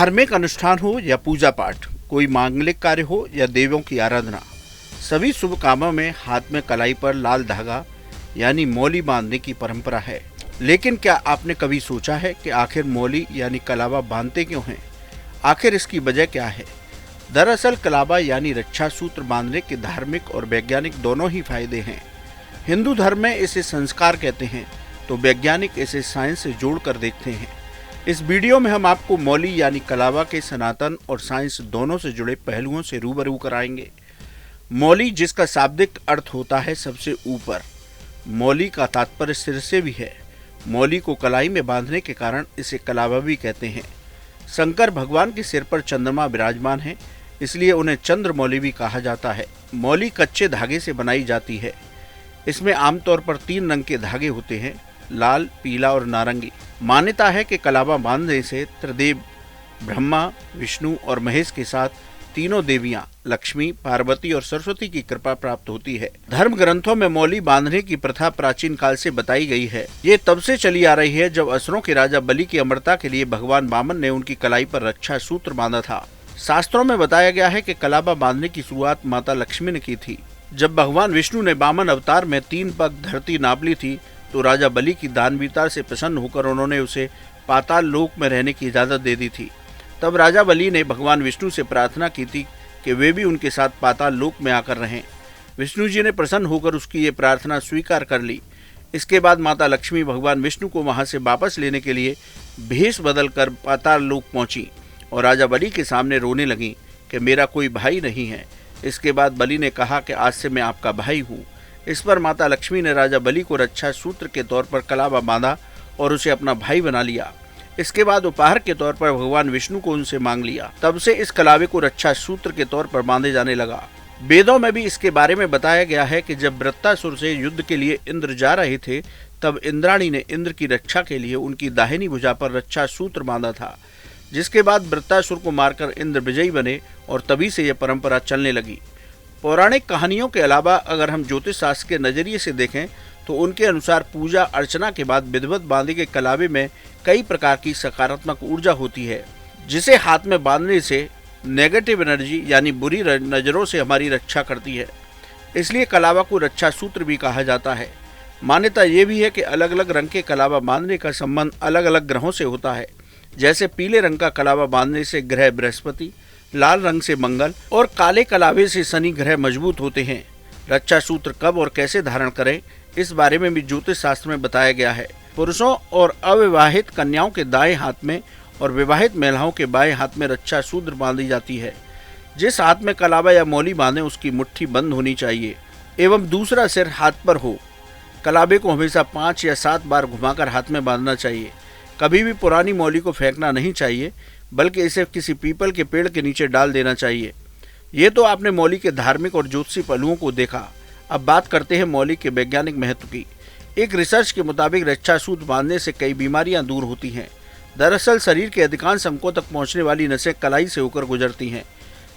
धार्मिक अनुष्ठान हो या पूजा पाठ, कोई मांगलिक कार्य हो या देवों की आराधना, सभी शुभ कामों में हाथ में कलाई पर लाल धागा यानी मौली बांधने की परंपरा है। लेकिन क्या आपने कभी सोचा है कि आखिर मौली यानी कलावा बांधते क्यों हैं? आखिर इसकी वजह क्या है? दरअसल कलावा यानी रक्षा सूत्र बांधने के धार्मिक और वैज्ञानिक दोनों ही फायदे हैं। हिंदू धर्म में इसे संस्कार कहते हैं, तो वैज्ञानिक इसे साइंस से जोड़कर देखते हैं। इस वीडियो में हम आपको मौली यानी कलावा के सनातन और साइंस दोनों से जुड़े पहलुओं से रूबरू कराएंगे। मौली, जिसका शाब्दिक अर्थ होता है सबसे ऊपर, मौली का तात्पर्य सिर से भी है। मौली को कलाई में बांधने के कारण इसे कलावा भी कहते हैं। शंकर भगवान के सिर पर चंद्रमा विराजमान है, इसलिए उन्हें चंद्रमौली भी कहा जाता है। मौली कच्चे धागे से बनाई जाती है। इसमें आमतौर पर 3 रंग के धागे होते हैं, लाल, पीला और नारंगी। मान्यता है कि कलावा बांधने से त्रिदेव ब्रह्मा, विष्णु और महेश के साथ तीनों देवियां लक्ष्मी, पार्वती और सरस्वती की कृपा प्राप्त होती है। धर्म ग्रंथों में मौली बांधने की प्रथा प्राचीन काल से बताई गई है। ये तब से चली आ रही है जब असुरों के राजा बलि की अमरता के लिए भगवान वामन ने उनकी कलाई पर रक्षा सूत्र बांधा था। शास्त्रों में बताया गया है कि कलावा बांधने की शुरुआत माता लक्ष्मी ने की थी। जब भगवान विष्णु ने वामन अवतार में 3 पग धरती नाप ली थी, तो राजा बलि की दानवीरता से प्रसन्न होकर उन्होंने उसे पाताल लोक में रहने की इजाजत दे दी थी। तब राजा बलि ने भगवान विष्णु से प्रार्थना की थी कि वे भी उनके साथ पाताल लोक में आकर रहें। विष्णु जी ने प्रसन्न होकर उसकी ये प्रार्थना स्वीकार कर ली। इसके बाद माता लक्ष्मी भगवान विष्णु को वहां से वापस लेने के लिए भेष बदलकर पाताल लोक पहुंची और राजा बलि के सामने रोने लगी कि मेरा कोई भाई नहीं है। इसके बाद बलि ने कहा कि आज से मैं आपका भाई हूँ। इस पर माता लक्ष्मी ने राजा बलि को रक्षा सूत्र के तौर पर कलावा बांधा और उसे अपना भाई बना लिया। इसके बाद उपहार के तौर पर भगवान विष्णु को उनसे मांग लिया। तब से इस कलावे को रक्षा सूत्र के तौर पर बांधे जाने लगा। वेदों में भी इसके बारे में बताया गया है कि जब वृत्तासुर से युद्ध के लिए इंद्र जा रहे थे, तब इंद्राणी ने इंद्र की रक्षा के लिए उनकी दाहिनी भुजा पर रक्षा सूत्र बांधा था, जिसके बाद वृत्तासुर को मारकर इंद्र विजयी बने और तभी से यह परंपरा चलने लगी। पौराणिक कहानियों के अलावा अगर हम ज्योतिष शास्त्र के नजरिए से देखें तो उनके अनुसार पूजा अर्चना के बाद विधिवत बांधे के कलावे में कई प्रकार की सकारात्मक ऊर्जा होती है, जिसे हाथ में बांधने से नेगेटिव एनर्जी यानी बुरी नज़रों से हमारी रक्षा करती है। इसलिए कलावा को रक्षा सूत्र भी कहा जाता है। मान्यता ये भी है कि अलग अलग रंग के कलावा बांधने का संबंध अलग अलग ग्रहों से होता है। जैसे पीले रंग का कलावा बांधने से ग्रह बृहस्पति, लाल रंग से मंगल और काले कलावे से शनि ग्रह मजबूत होते हैं। रक्षा सूत्र कब और कैसे धारण करें, इस बारे में भी ज्योतिष शास्त्र में बताया गया है। पुरुषों और अविवाहित कन्याओं के दाएं हाथ में और विवाहित महिलाओं के बाएं हाथ में रक्षा सूत्र बांधी जाती है। जिस हाथ में कलावा या मौली बांधे उसकी मुट्ठी बंद होनी चाहिए एवं दूसरा सिर हाथ पर हो। कलावे को हमेशा 5 या 7 बार घुमाकर हाथ में बांधना चाहिए। कभी भी पुरानी मौली को फेंकना नहीं चाहिए, बल्कि इसे किसी पीपल के पेड़ के नीचे डाल देना चाहिए। ये तो आपने मौली के धार्मिक और ज्योतिषी पहलुओं को देखा। अब बात करते हैं मौली के वैज्ञानिक महत्व की। एक रिसर्च के मुताबिक रक्षा सूत्र बांधने से कई बीमारियां दूर होती हैं। दरअसल शरीर के अधिकांश अंगों तक पहुंचने वाली नसें कलाई से होकर गुजरती हैं।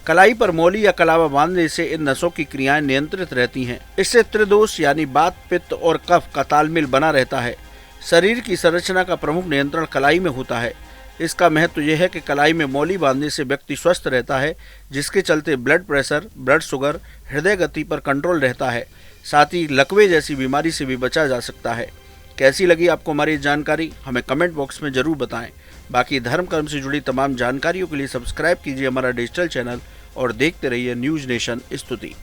कलाई पर मौली या कलावा बांधने से इन नसों की क्रियाएं नियंत्रित रहती हैं। इससे त्रिदोष यानी वात, पित्त और कफ का तालमेल बना रहता है। शरीर की संरचना का प्रमुख नियंत्रण कलाई में होता है। इसका महत्व यह है कि कलाई में मौली बांधने से व्यक्ति स्वस्थ रहता है, जिसके चलते ब्लड प्रेशर, ब्लड शुगर, हृदय गति पर कंट्रोल रहता है। साथ ही लकवे जैसी बीमारी से भी बचा जा सकता है। कैसी लगी आपको हमारी जानकारी, हमें कमेंट बॉक्स में जरूर बताएं। बाकी धर्म कर्म से जुड़ी तमाम जानकारियों के लिए सब्सक्राइब कीजिए हमारा डिजिटल चैनल और देखते रहिए न्यूज़ नेशन स्तुति।